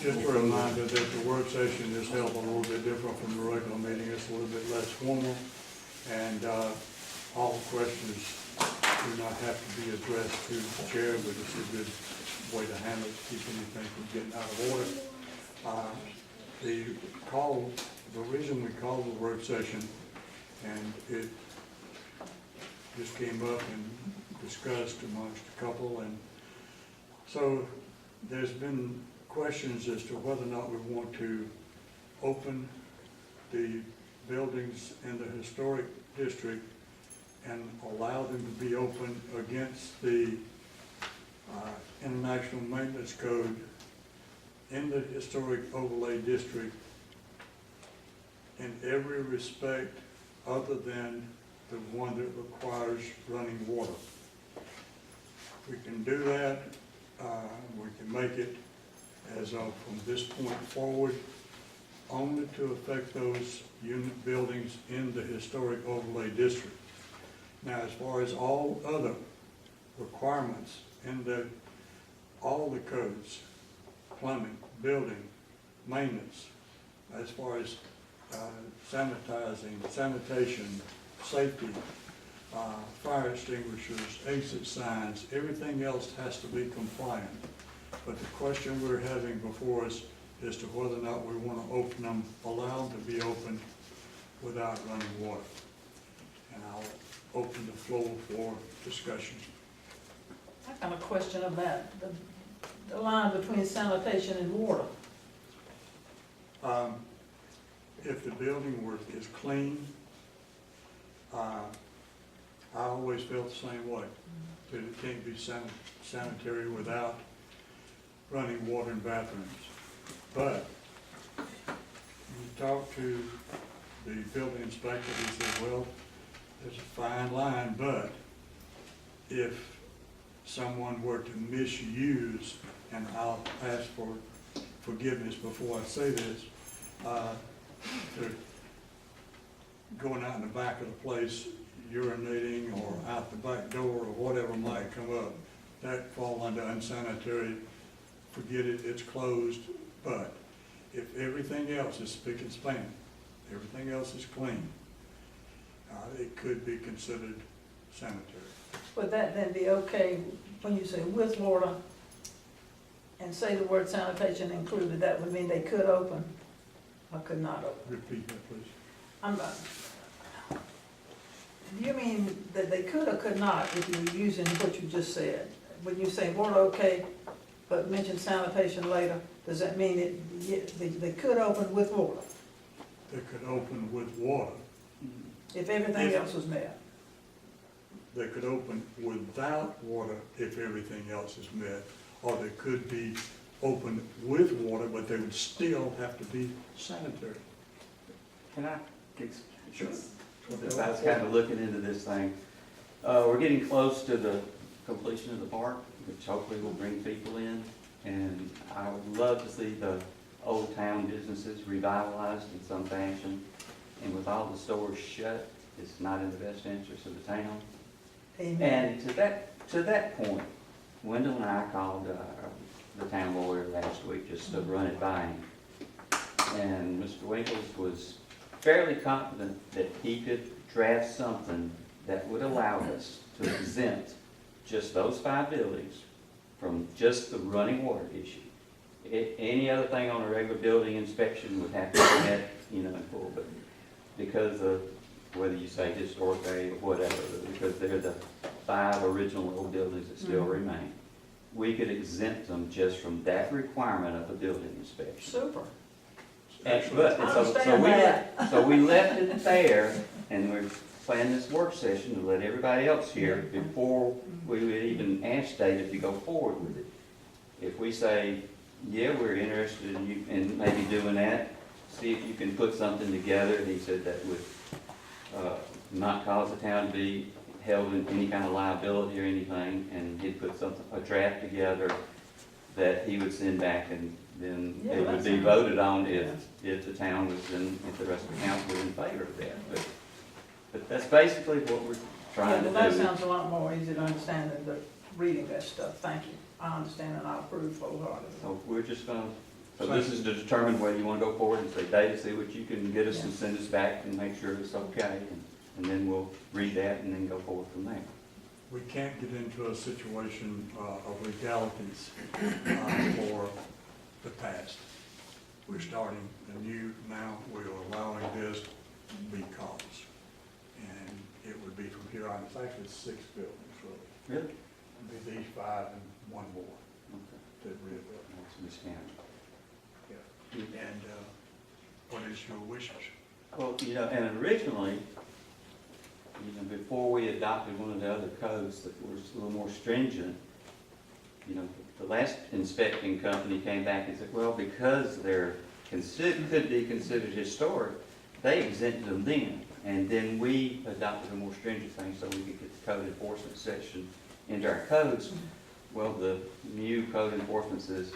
Just a reminder that the work session is held a little bit different from the regular meeting. It's a little bit less formal, and all questions do not have to be addressed to the chair, but it's a good way to handle it, to keep anything from getting out of order. The reason we called the work session, and it just came up and discussed amongst a couple, and so there's been questions as to whether or not we want to open the buildings in the historic district and allow them to be open against the International Maintenance Code in the historic overlay district in every respect other than the one that requires running water. We can do that. We can make it as of from this point forward only to affect those unit buildings in the historic overlay district. Now, as far as all other requirements in all the codes, plumbing, building, maintenance, as far as sanitizing, sanitation, safety, fire extinguishers, exit signs, everything else has to be compliant. But the question we're having before us is to whether or not we want to open them, allow them to be open without running water. And I'll open the floor for discussion. I got a question of that, the line between sanitation and water. If the building is clean, I always felt the same way, that it can't be sanitary without running water in bathrooms. But you talk to the building inspector, he said, well, there's a fine line, but if someone were to misuse, and I'll ask for forgiveness before I say this, they're going out in the back of the place, urinating or out the back door or whatever might come up, that fall under unsanitary, forget it, it's closed. But if everything else is spick and span, everything else is clean, it could be considered sanitary. Would that then be okay when you say with water and say the word sanitation included? That would mean they could open or could not open? Repeat that, please. I'm not. Do you mean that they could or could not if you're using what you just said? When you say water okay, but mention sanitation later, does that mean they could open with water? They could open with water. If everything else was met? They could open without water if everything else is met, or they could be open with water, but they would still have to be sanitary. Can I? Sure. I was kind of looking into this thing. We're getting close to the completion of the park, which hopefully will bring people in. And I would love to see the old town businesses revitalized in some fashion. And with all the stores shut, it's not in the best interest of the town. Amen. And to that point, Wendell and I called the town lawyer last week just to run it by him. And Mr. Winkles was fairly confident that he could draft something that would allow us to exempt just those 5 buildings from just the running water issue. Any other thing on a regular building inspection would have to be met, in full, but because of whether you say historic area or whatever, because they're the 5 original old buildings that still remain, we could exempt them just from that requirement of a building inspection. Super. So we left it there, and we're planning this work session to let everybody else hear before we would even ask David to go forward with it. If we say, yeah, we're interested in you in maybe doing that, see if you can put something together. He said that would not cause the town to be held in any kind of liability or anything, and he'd put a draft together that he would send back, and then it would be voted on if the town was if the rest of the council was in favor of that. But that's basically what we're trying to do. That sounds a lot more easy to understand than reading that stuff. Thank you. I understand and I approve wholeheartedly. So we're just going to So this is to determine whether you want to go forward and say, Dave, see what you can get us and send us back and make sure it's okay. And then we'll read that and then go forward from there. We can't get into a situation of legalities for the past. We're starting anew now, we're allowing this because, and it would be from here on, it's actually 6 buildings, really. Really? It'd be these 5 and one more Okay. that we're building. That's understandable. And what is your wishes? Well, you know, and originally, you know, before we adopted one of the other codes that was a little more stringent, you know, the last inspecting company came back and said, well, because they're could be considered historic, they exempted them then. And then we adopted a more stringent thing so we could get the code enforcement section into our codes. Well, the new code enforcement says,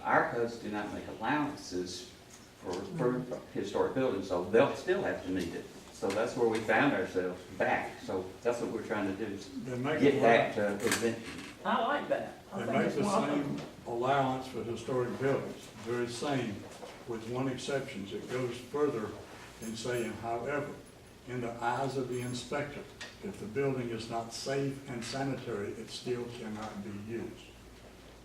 our codes do not make allowances for historic buildings, so they'll still have to meet it. So that's where we found ourselves back. So that's what we're trying to do, is They make get back to exemption. I like that. I They think make it's the wonderful. same allowance for historic buildings, very same, with one exception. It goes further in saying, however, in the eyes of the inspector, if the building is not safe and sanitary, it still cannot be used.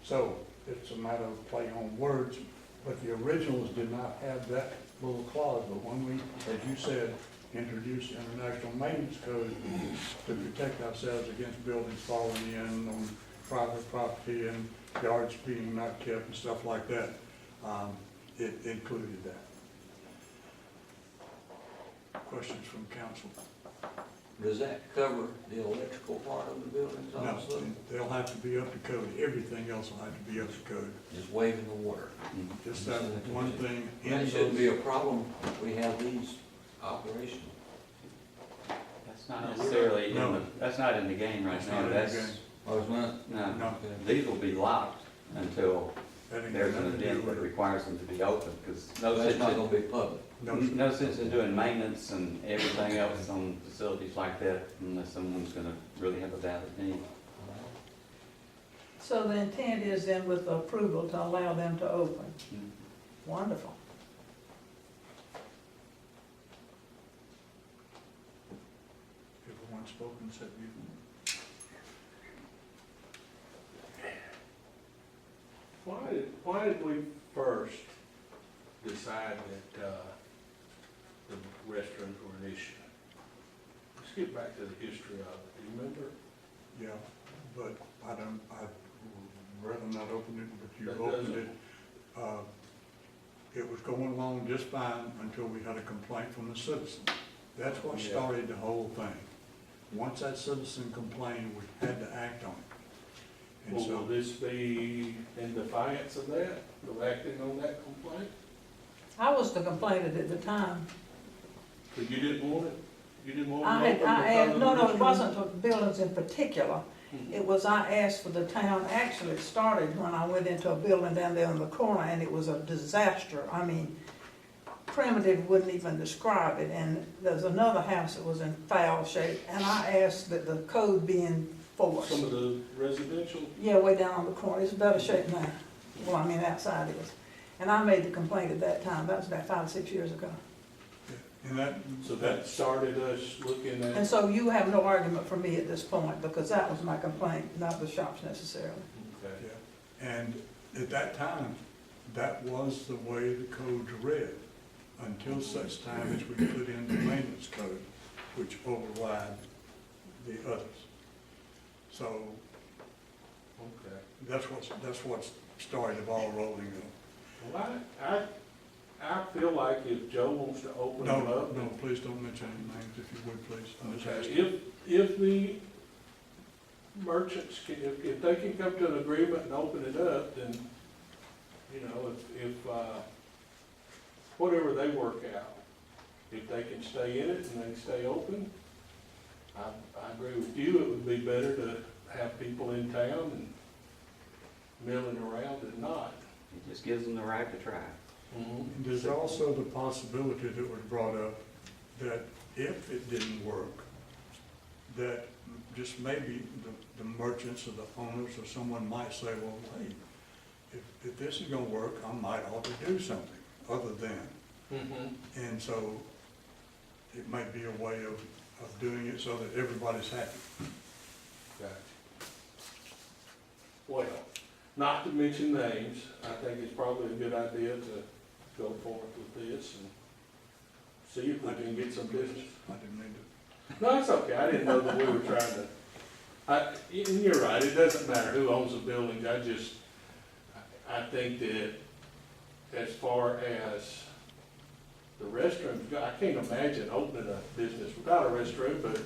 So it's a matter of play on words, but the originals did not have that little clause. But when we, as you said, introduced the International Maintenance Code to protect ourselves against buildings falling in on private property and yards being not kept and stuff like that, it included that. Questions from council? Does that cover the electrical part of the buildings No, also? they'll have to be up to code. Everything else will have to be up to code. Just waiving the water? Just that one thing in That shouldn't be those. a problem if we have these operational. That's not necessarily, in No. the that's not in the game right It's now. not in the That's, game. Oh, it's not? no, No. these will be locked until That ain't there's got an nothing to do event that with it. requires them to be open, because no That's sense not in, gonna be public. No, no sense in doing maintenance and everything else on facilities like that unless someone's gonna really have a valid need. So the intent is then with the approval to allow them to open. Wonderful. everyone spoken, said you. Why did we first decide that, the restrooms were an issue? Let's get back to the history of it, do you remember? Yeah, but I'd rather not open it, but you That opened doesn't- it. It was going along just fine until we had a complaint from the citizen. That's what Yeah. started the whole thing. Once that citizen complained, we had to act on it. And Well, will so, this be in defiance of that, of acting on that complaint? I was the complainant at the time. But you didn't want it, you didn't want I it open had, because of no, the no, it restroom? wasn't the buildings in particular. Mhm. It was, I asked for the town, actually it started when I went into a building down there in the corner and it was a disaster. I mean, primitive wouldn't even describe it. And there's another house that was in foul shape and I asked that the code be enforced. Some of the residential, Yeah, way down on the corner, it's better shape now. Well, I mean, outside is. And I made the complaint at that time, that was about 5 or 6 years ago. and that, so that started us looking And at, so you have no argument for me at this point, because that was my complaint, not the shops necessarily. okay. yeah. And at that time, that was the way the codes read, until such time as we put in the maintenance code, which override the others. So Okay. that's what's started the ball rolling. Well, I feel like if Joe wants to open them No, up. no, please don't mention any names, if you would, please. I'm just Okay, asking. if the merchants can, if they can come to an agreement and open it up, then, you know, if, whatever they work out, if they can stay in it and they stay open, I agree with you, it would be better to have people in town and milling around than not. It just gives them the right to try. And there's also the possibility that was brought up that if it didn't work, that just maybe the merchants or the owners or someone might say, well, hey, if if this is gonna work, I might ought to do something other than. And so it might be a way of doing it so that everybody's happy. Gotcha. Well, not to mention names, I think it's probably a good idea to go forward with this and see if we can get some business. I didn't mean No, it's okay, I didn't know that we were trying to, and you're right, it doesn't matter who owns the building, I think that as far as the restrooms go, I can't imagine opening a business without a restroom, but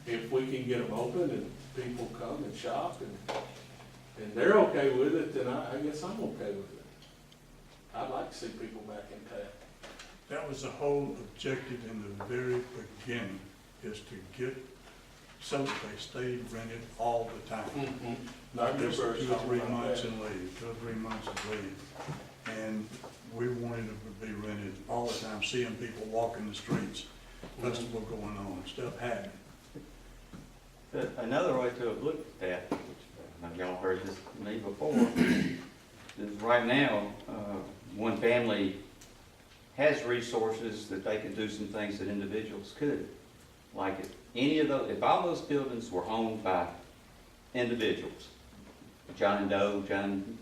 if we can get them open and people come and shop and they're okay with it, then I guess I'm okay with it. I'd like to see people back in town. to. That was the whole objective in the very beginning, is to get, so that they stay rented all the time. Not Not your just first 2 or 3 time months like and leave, 2 or 3 months and leave. And we wanted them to be rented all the time, seeing people walking the streets, festival going on, stuff happening. But another way to have looked at that, which y'all heard this from me before, is right now, one family has resources that they could do some things that individuals could. Like if all those buildings were owned by individuals, John and Doe, John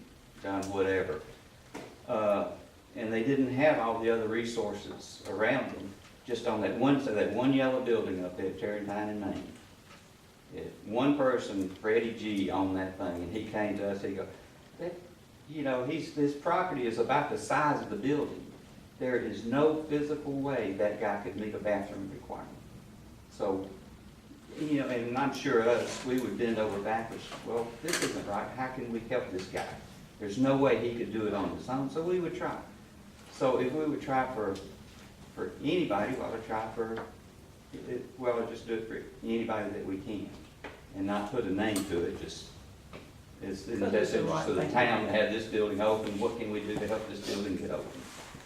whatever, and they didn't have all the other resources around them, just on that one yellow building up there, Tarrentine and Main. If one person, Freddie G, owned that thing, and he came to us, he goes, his property is about the size of the building. There is no physical way that guy could meet a bathroom requirement. So, and I'm sure we would bend over backwards. Well, this isn't right. How can we help this guy? There's no way he could do it on his own, so we would try. So if we would try for anybody, just do it for anybody that we can, and not put a name to it, just, it's in the best interest of the town to have this building open. What can we do to help this building get open?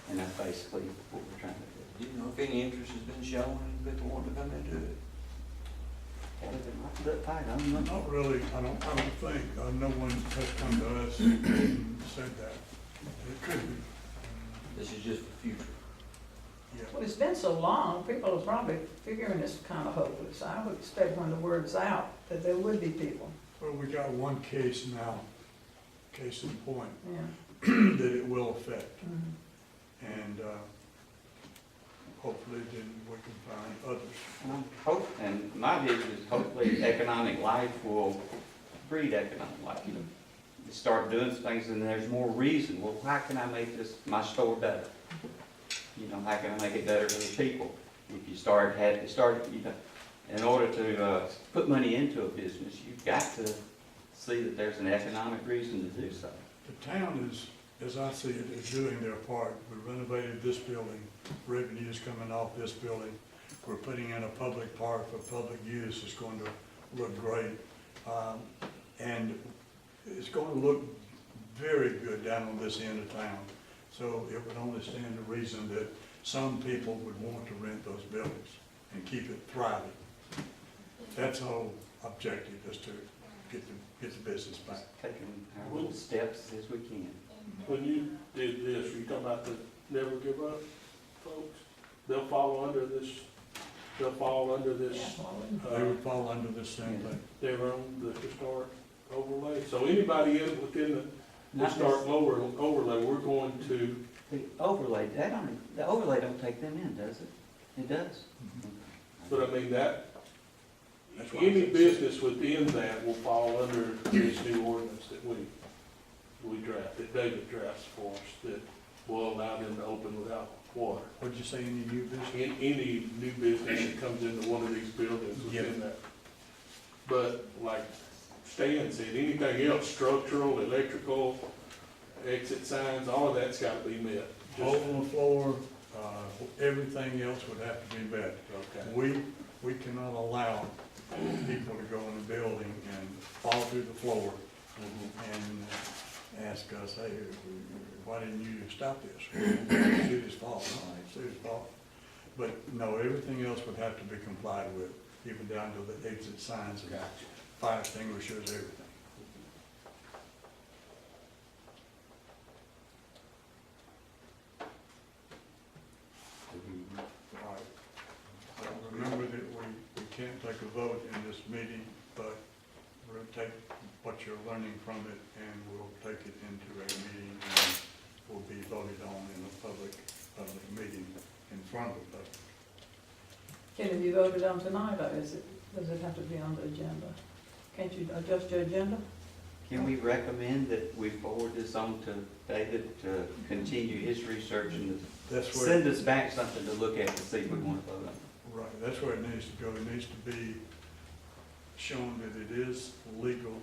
And that's basically what we're trying to do. Do you know if any interest has been shown and people want to come into it? Not really, I don't think, no one has come to us and said that. It could be, This is just for future. yeah. Well, it's been so long, people are probably figuring it's kind of hopeless. I would expect when the word's out that there would be people, Well, we got one case now, case in point, yeah. that it will affect. Mhm. And hopefully then we can find others. And my vision is hopefully economic life will breed economic life. You start doing things and there's more reason. Well, how can I make my store better? How can I make it better for the people? If you in order to put money into a business, you've got to see that there's an economic reason to do so. The town is, as I see it, is doing their part. We renovated this building, revenue is coming off this building. We're putting in a public park for public use. It's going to look great. And it's going to look very good down on this end of town. So it would only stand to reason that some people would want to rent those buildings and keep it thriving. That's the whole objective, is to get the business back. Just taking our little steps as we can. When you did this, were you talking about the Never Give Up folks? They'll fall under this, Yeah, well, They would fall under this same thing. they're on the historic overlay. So anybody within the Not historic overlay, we're going to, The overlay, the overlay don't take them in, does it? It does? but I mean, That's why I any said business within that will fall under this new ordinance that we draft, that David drafts for us, that will allow them to open without water. What'd you say, any new business? Any new business that comes into one of these buildings within that. But like Stan said, anything else, structural, electrical, exit signs, all of that's gotta be met. Hole on the floor, everything else would have to be met. Okay. We cannot allow people to go in the building and fall through the floor and ask us, hey, why didn't you stop this? It's his fault. No, it's his fault. But no, everything else would have to be complied with, even down to the exit signs and fire extinguishers, everything. take a vote in this meeting, but we'll take what you're learning from it and we'll take it into a meeting and will be voted on in a public meeting in front of the public. Can it be voted on tonight, or does it have to be on the agenda? Can't you adjust your agenda? Can we recommend that we forward this on to David to continue his research and to That's where, send us back something to look at to see if we want to vote on it? right, that's where it needs to go. It needs to be shown that it is legal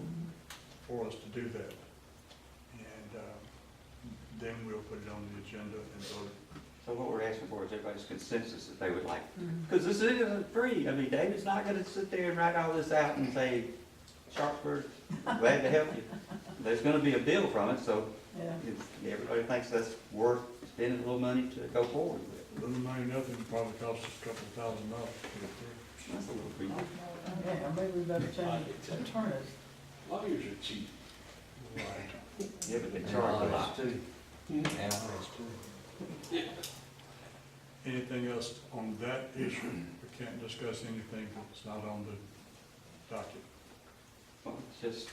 for us to do that. And then we'll put it on the agenda and vote. So what we're asking for is everybody's consensus that they would like, because this isn't free. I mean, David's not gonna sit there and write all this out and say, Sharpsburg, glad to help you. There's gonna be a bill from it, so Yeah. if everybody thinks that's worth spending a little money to go forward with. Little money, nothing, probably costs us a couple $1,000 to get through. That's a little free. Yeah, maybe we better change attorneys. Lawyers are cheap. Right. Yeah, but they And charge a others lot. too. And others too. Anything else on that issue? We can't discuss anything that's not on the docket. Well, it's just,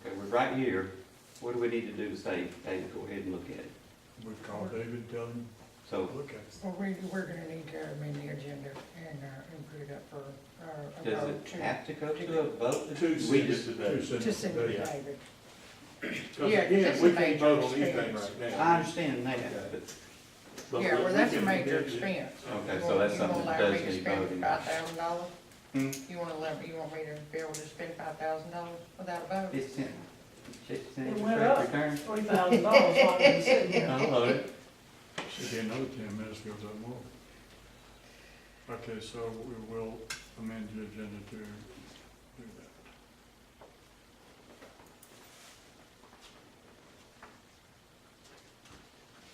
okay, we're right here. What do we need to do to say, David, go ahead and look at it? We call David, tell him, So look at it. Well, we're gonna need to amend the agenda and put it up for, a does vote it to, have to go to a vote? To We send it just- to Who David. sent to it send to it to David? David. Because Yeah, 'cause again, it's a we can't major vote on anything expense. right now. I understand that, but, But Yeah, we well, that's a can major amend it. expense. okay, so that's something that does need You voting. want me to spend $5,000? Hmm? You want me to be able to spend $5,000 without a vote? 50 cent It went up. return? $3,000 while I've been sitting here. I don't know. Should be another 10 minutes goes up more. Okay, so we will amend the agenda to do that.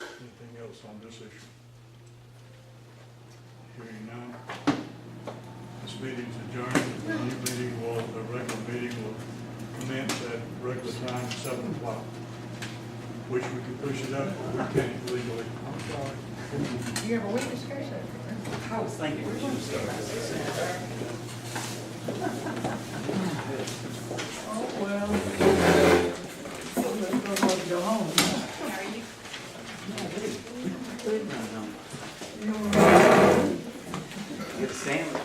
Anything else on this issue? Hearing none. This meeting's adjourned. The new meeting will, the regular meeting will commence at regular time, 7 o'clock. Wish we could push it up, but we can't legally. I'm sorry. Yeah, but we discussed that. I was thinking we should start this. Oh, well. Let's go home. Get a sandwich.